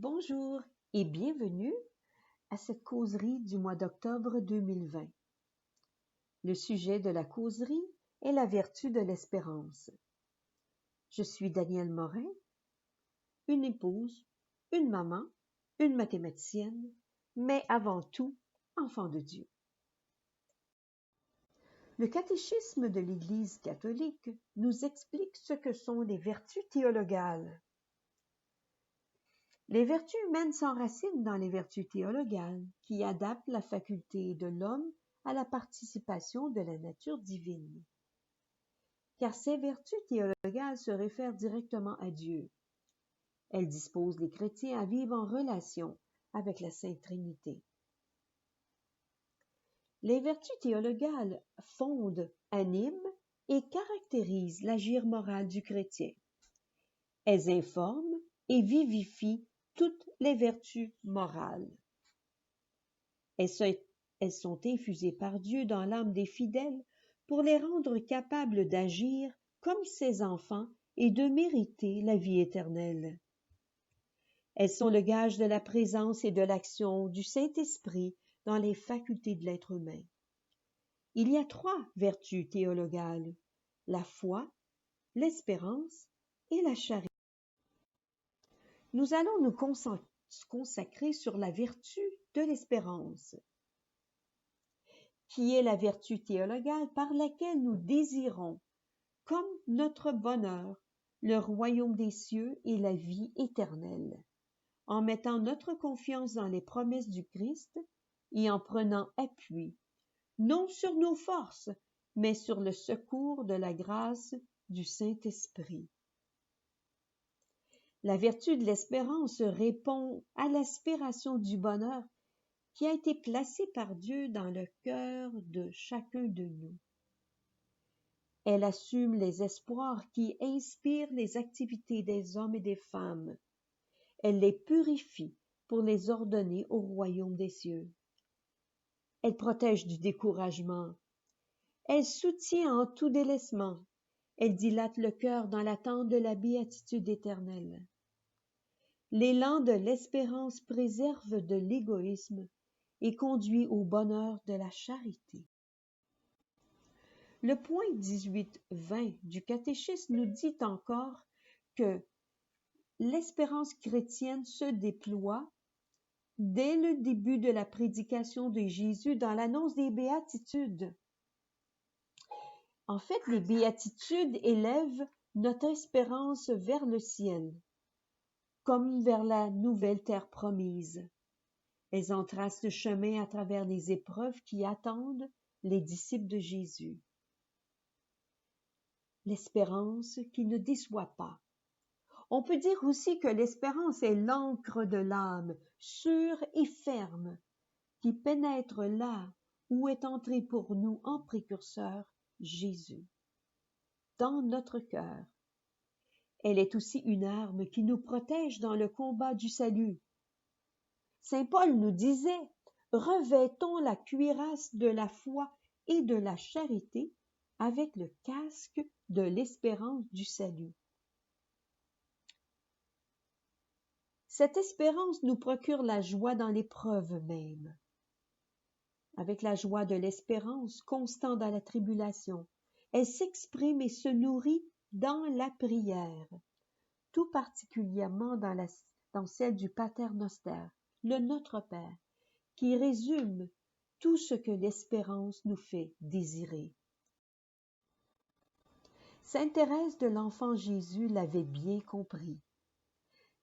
Bonjour et bienvenue à cette causerie du mois d'octobre 2020. Le sujet de la causerie est la vertu de l'espérance. Je suis Danielle Morin, une épouse, une maman, une mathématicienne, mais avant tout, enfant de Dieu. Le catéchisme de l'Église catholique nous explique ce que sont les vertus théologales. Les vertus humaines s'enracinent dans les vertus théologales, qui adaptent la faculté de l'homme à la participation de la nature divine. Car ces vertus théologales se réfèrent directement à Dieu. Elles disposent les chrétiens à vivre en relation avec la Sainte Trinité. Les vertus théologales fondent, animent et caractérisent l'agir moral du chrétien. Elles informent et vivifient toutes les vertus morales. Elles sont infusées par Dieu dans l'âme des fidèles pour les rendre capables d'agir comme ses enfants et de mériter la vie éternelle. Elles sont le gage de la présence et de l'action du Saint-Esprit dans les facultés de l'être humain. Il y a 3 vertus théologales: la foi, l'espérance et la charité. Nous allons nous consacrer sur la vertu de l'espérance, qui est la vertu théologale par laquelle nous désirons, comme notre bonheur, le royaume des cieux et la vie éternelle, en mettant notre confiance dans les promesses du Christ et en prenant appui, non sur nos forces, mais sur le secours de la grâce du Saint-Esprit. La vertu de l'espérance répond à l'aspiration du bonheur qui a été placée par Dieu dans le cœur de chacun de nous. Elle assume les espoirs qui inspirent les activités des hommes et des femmes. Elle les purifie pour les ordonner au royaume des cieux. Elle protège du découragement. Elle soutient en tout délaissement. Elle dilate le cœur dans l'attente de la béatitude éternelle. L'élan de l'espérance préserve de l'égoïsme et conduit au bonheur de la charité. Le point 18-20 du catéchisme nous dit encore que l'espérance chrétienne se déploie dès le début de la prédication de Jésus dans l'annonce des béatitudes. En fait, les béatitudes élèvent notre espérance vers le ciel, comme vers la nouvelle terre promise. Elles en tracent le chemin à travers les épreuves qui attendent les disciples de Jésus. L'espérance qui ne déçoit pas. On peut dire aussi que l'espérance est l'encre de l'âme, sûre et ferme, qui pénètre là où est entré pour nous en précurseur Jésus, dans notre cœur. Elle est aussi une arme qui nous protège dans le combat du salut. Saint Paul nous disait: « Revêtons la cuirasse de la foi et de la charité avec le casque de l'espérance du salut. » Cette espérance nous procure la joie dans l'épreuve même. Avec la joie de l'espérance, constant dans la tribulation, elle s'exprime et se nourrit dans la prière, tout particulièrement dans celle du Pater Noster, le Notre Père, qui résume tout ce que l'espérance nous fait désirer. Sainte Thérèse de l'Enfant Jésus l'avait bien compris.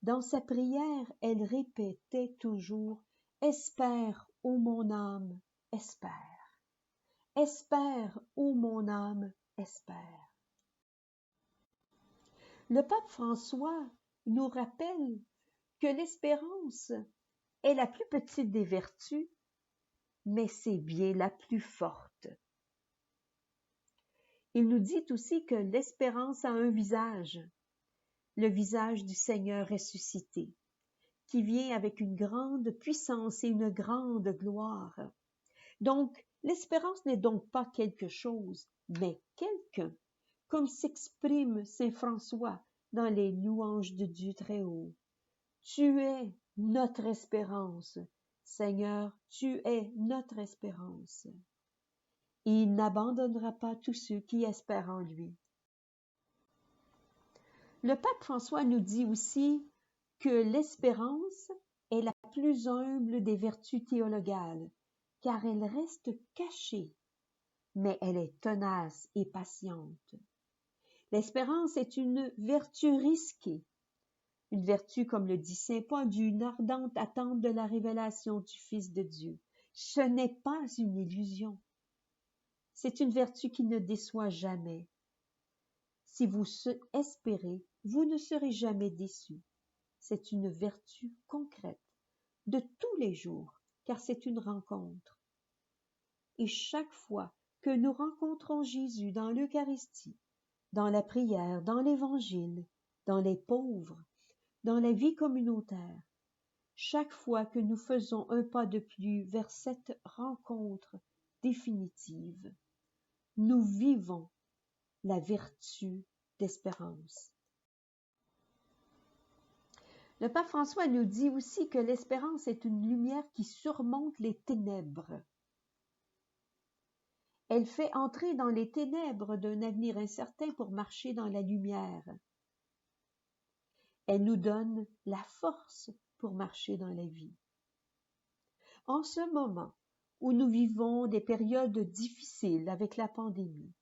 Dans sa prière, elle répétait toujours « Espère, ô mon âme, espère. Espère, ô mon âme, espère. » Le pape François nous rappelle que l'espérance est la plus petite des vertus, mais c'est bien la plus forte. Il nous dit aussi que l'espérance a un visage, le visage du Seigneur ressuscité, qui vient avec une grande puissance et une grande gloire. Donc, l'espérance n'est donc pas quelque chose, mais quelqu'un, comme s'exprime saint François dans les louanges de Dieu très haut. Tu es notre espérance. Seigneur, tu es notre espérance. Il n'abandonnera pas tous ceux qui espèrent en lui. Le pape François nous dit aussi que l'espérance est la plus humble des vertus théologales, car elle reste cachée, mais elle est tenace et patiente. L'espérance est une vertu risquée, une vertu, comme le dit saint Paul, d'une ardente attente de la révélation du Fils de Dieu. Ce n'est pas une illusion. C'est une vertu qui ne déçoit jamais. Si vous espérez, vous ne serez jamais déçus. C'est une vertu concrète, de tous les jours, car c'est une rencontre. Et chaque fois que nous rencontrons Jésus dans l'Eucharistie, dans la prière, dans l'Évangile, dans les pauvres, dans la vie communautaire, chaque fois que nous faisons un pas de plus vers cette rencontre définitive, nous vivons la vertu d'espérance. Le pape François nous dit aussi que l'espérance est une lumière qui surmonte les ténèbres. Elle fait entrer dans les ténèbres d'un avenir incertain pour marcher dans la lumière. Elle nous donne la force pour marcher dans la vie. En ce moment où nous vivons des périodes difficiles avec la pandémie,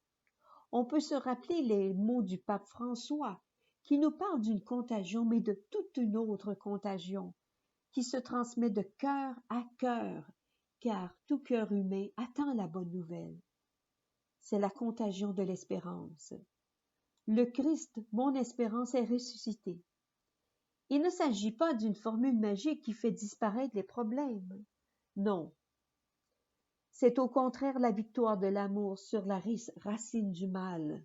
on peut se rappeler les mots du pape François qui nous parle d'une contagion, mais de toute une autre contagion qui se transmet de cœur à cœur, car tout cœur humain attend la bonne nouvelle. C'est la contagion de l'espérance. Le Christ, mon espérance, est ressuscité. Il ne s'agit pas d'une formule magique qui fait disparaître les problèmes. Non. C'est au contraire la victoire de l'amour sur la racine du mal.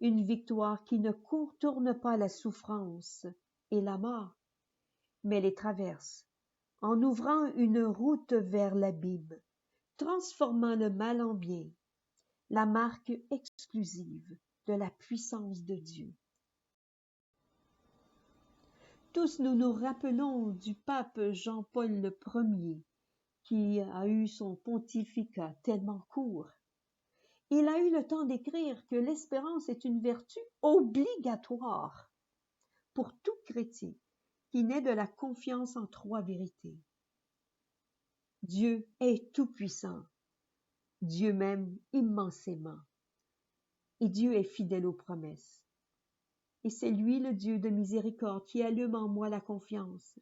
Une victoire qui ne contourne pas la souffrance et la mort, mais les traverse, en ouvrant une route vers l'abîme, transformant le mal en bien, la marque exclusive de la puissance de Dieu. Tous nous nous rappelons du pape Jean-Paul Ier, qui a eu son pontificat tellement court. Il a eu le temps d'écrire que l'espérance est une vertu obligatoire pour tout chrétien qui naît de la confiance en trois vérités. Dieu est tout-puissant, Dieu m'aime immensément, et Dieu est fidèle aux promesses. Et c'est lui le Dieu de miséricorde qui allume en moi la confiance.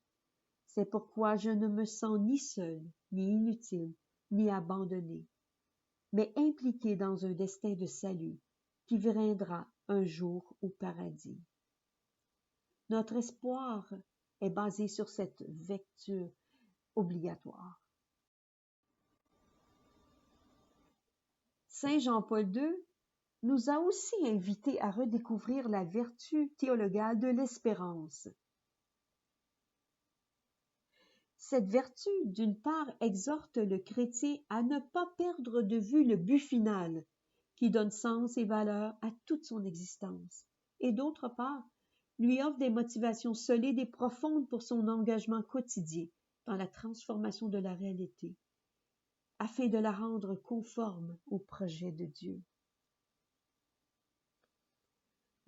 C'est pourquoi je ne me sens ni seul, ni inutile, ni abandonné, mais impliqué dans un destin de salut qui viendra un jour au paradis. Notre espoir est basé sur cette vertu obligatoire. Saint Jean-Paul II nous a aussi invités à redécouvrir la vertu théologale de l'espérance. Cette vertu, d'une part, exhorte le chrétien à ne pas perdre de vue le but final, qui donne sens et valeur à toute son existence, et d'autre part, lui offre des motivations solides et profondes pour son engagement quotidien dans la transformation de la réalité, afin de la rendre conforme au projet de Dieu.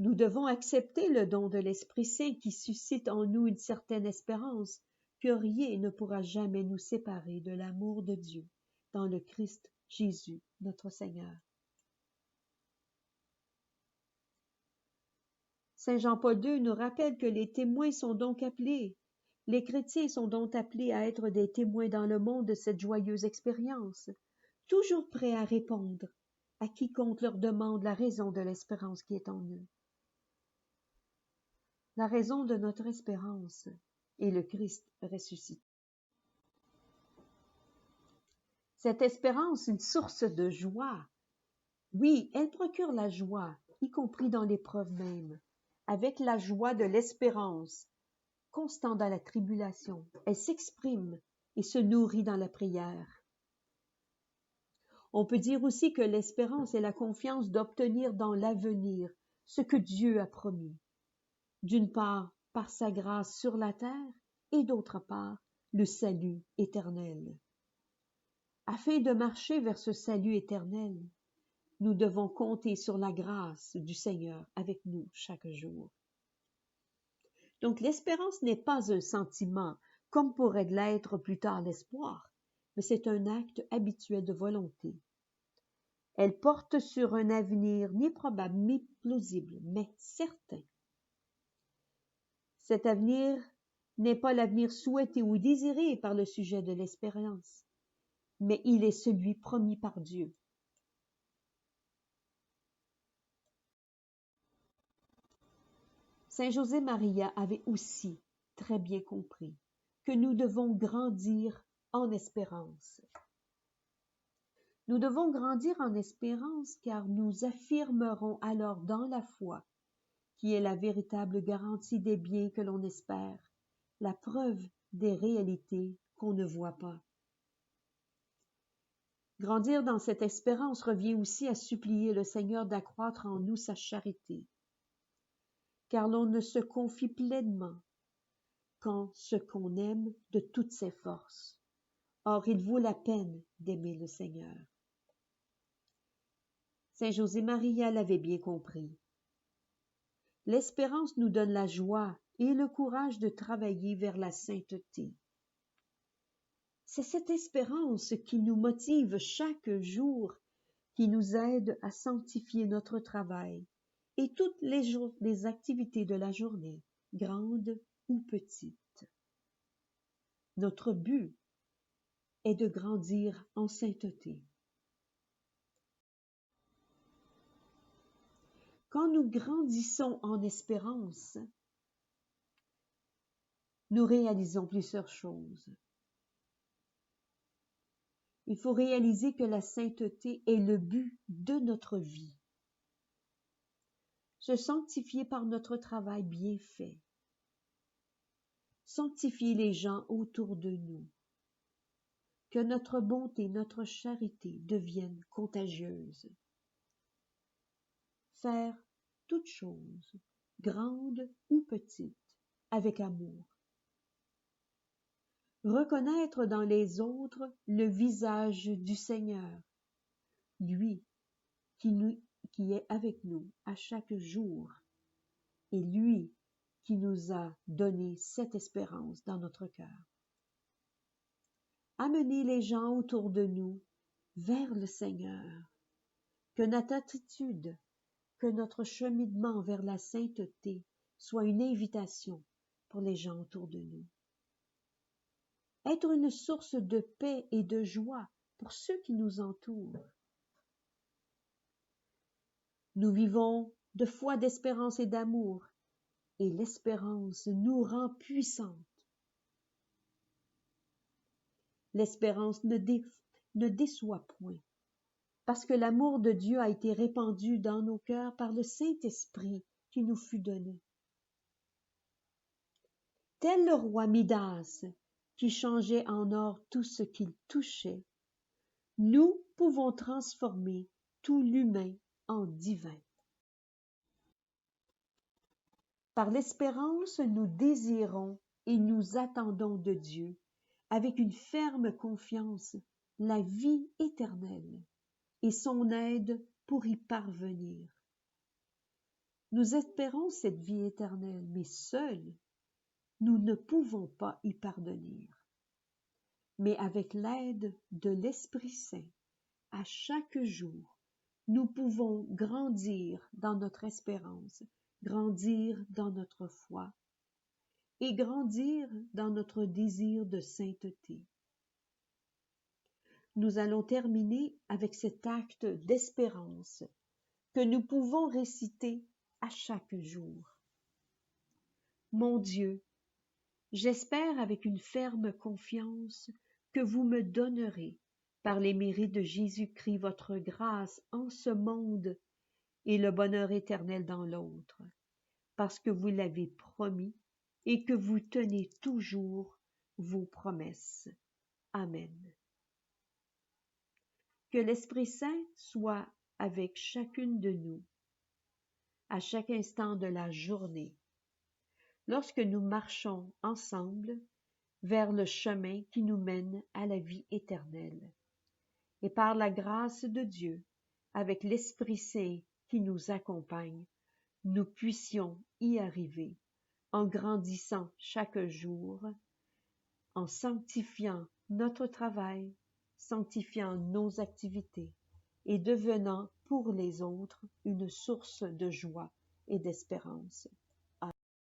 Nous devons accepter le don de l'Esprit Saint qui suscite en nous une certaine espérance que rien ne pourra jamais nous séparer de l'amour de Dieu dans le Christ Jésus, notre Seigneur. Saint Jean-Paul II nous rappelle que les témoins sont donc appelés, les chrétiens sont donc appelés à être des témoins dans le monde de cette joyeuse expérience, toujours prêts à répondre à quiconque leur demande la raison de l'espérance qui est en eux. La raison de notre espérance est le Christ ressuscité. Cette espérance, une source de joie. Oui, elle procure la joie, y compris dans l'épreuve même, avec la joie de l'espérance, constant dans la tribulation. Elle s'exprime et se nourrit dans la prière. On peut dire aussi que l'espérance est la confiance d'obtenir dans l'avenir ce que Dieu a promis. D'une part, par sa grâce sur la terre et d'autre part le salut éternel. Afin de marcher vers ce salut éternel, nous devons compter sur la grâce du Seigneur avec nous chaque jour. Donc l'espérance n'est pas un sentiment comme pourrait l'être plus tard l'espoir, mais c'est un acte habituel de volonté. Elle porte sur un avenir ni probable ni plausible, mais certain. Cet avenir n'est pas l'avenir souhaité ou désiré par le sujet de l'espérance, mais il est celui promis par Dieu. Saint José Maria avait aussi très bien compris que nous devons grandir en espérance. Nous devons grandir en espérance car nous affirmerons alors dans la foi, qui est la véritable garantie des biens que l'on espère, la preuve des réalités qu'on ne voit pas. Grandir dans cette espérance revient aussi à supplier le Seigneur d'accroître en nous sa charité, car l'on ne se confie pleinement qu'en ce qu'on aime de toutes ses forces. Or, il vaut la peine d'aimer le Seigneur. Saint José Maria l'avait bien compris. L'espérance nous donne la joie et le courage de travailler vers la sainteté. C'est cette espérance qui nous motive chaque jour, qui nous aide à sanctifier notre travail et toutes les activités de la journée, grandes ou petites. Notre but est de grandir en sainteté. Quand nous grandissons en espérance, nous réalisons plusieurs choses. Il faut réaliser que la sainteté est le but de notre vie. Se sanctifier par notre travail bien fait. Sanctifier les gens autour de nous. Que notre bonté, notre charité deviennent contagieuses. Faire toutes choses, grandes ou petites, avec amour. Reconnaître dans les autres le visage du Seigneur, lui qui est avec nous à chaque jour, et lui qui nous a donné cette espérance dans notre cœur. Amener les gens autour de nous vers le Seigneur, que notre attitude, que notre cheminement vers la sainteté soit une invitation pour les gens autour de nous. Être une source de paix et de joie pour ceux qui nous entourent. Nous vivons de foi, d'espérance et d'amour, et l'espérance nous rend puissantes. L'espérance ne déçoit point, parce que l'amour de Dieu a été répandu dans nos cœurs par le Saint-Esprit qui nous fut donné. Tel le roi Midas, qui changeait en or tout ce qu'il touchait, nous pouvons transformer tout l'humain en divin. Par l'espérance, nous désirons et nous attendons de Dieu, avec une ferme confiance, la vie éternelle et son aide pour y parvenir. Nous espérons cette vie éternelle, mais seuls, nous ne pouvons pas y parvenir. Mais avec l'aide de l'Esprit Saint, à chaque jour, nous pouvons grandir dans notre espérance, grandir dans notre foi et grandir dans notre désir de sainteté. Nous allons terminer avec cet acte d'espérance que nous pouvons réciter à chaque jour. Mon Dieu, j'espère avec une ferme confiance que vous me donnerez, par les mérites de Jésus-Christ, votre grâce en ce monde et le bonheur éternel dans l'autre, parce que vous l'avez promis et que vous tenez toujours vos promesses. Amen. Que l'Esprit Saint soit avec chacune de nous, à chaque instant de la journée. lorsque nous marchons ensemble vers le chemin qui nous mène à la vie éternelle. Et par la grâce de Dieu, avec l'Esprit Saint qui nous accompagne, nous puissions y arriver en grandissant chaque jour, en sanctifiant notre travail, sanctifiant nos activités et devenant pour les autres une source de joie et d'espérance.